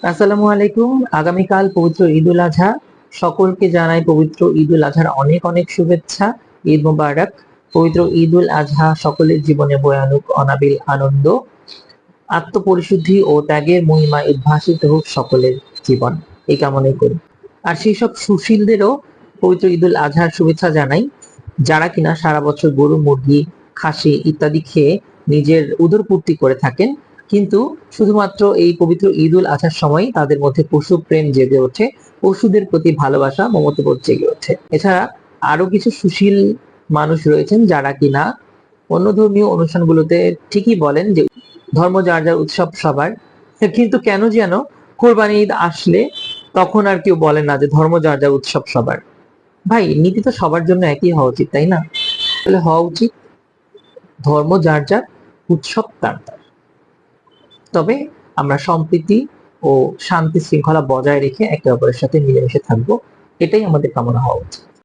আসসালামু আলাইকুম। আগামীকাল পবিত্র ঈদ উল আজহা। সকলকে জানাই পবিত্র ঈদ উল আজহার অনেক অনেক শুভেচ্ছা। ঈদ মোবারক। পবিত্র ঈদ উল আজহা সকলের জীবনে বয়ে আনুক অনাবিল আনন্দ, আত্মপরিশুদ্ধি ও ত্যাগের মহিমায় উদ্ভাসিত হোক সকলের জীবন, এই কামনাই করি। আর সেই সব সুশীলদেরও পবিত্র ঈদ উল আজহার শুভেচ্ছা জানাই, যারা কিনা সারা বছর গরু, মুরগি, খাসি ইত্যাদি খেয়ে নিজের উদরপূর্তি করে থাকেন, কিন্তু শুধুমাত্র এই পবিত্র ঈদ উল আজহার সময় তাদের মধ্যে পশু প্রেম জেগে ওঠে, পশুদের প্রতি ভালোবাসা, মমত্ববোধ জেগে ওঠে। এছাড়া আরো কিছু সুশীল মানুষ রয়েছেন যারা কিনা অন্য ধর্মীয় অনুষ্ঠানগুলোতে ঠিকই বলেন যে ধর্ম যার যার, উৎসব সবার, কিন্তু কেন যেন কোরবানি ঈদ আসলে তখন আর কেউ বলেন না যে ধর্ম যার যার, উৎসব সবার। ভাই, নীতি তো সবার জন্য একই হওয়া উচিত, তাই না? তাহলে হওয়া উচিত ধর্ম যার যার, উৎসব তার তার। তবে আমরা সম্প্রীতি ও শান্তি শৃঙ্খলা বজায় রেখে একে অপরের সাথে মিলেমিশে থাকবো, এটাই আমাদের কামনা হওয়া উচিত।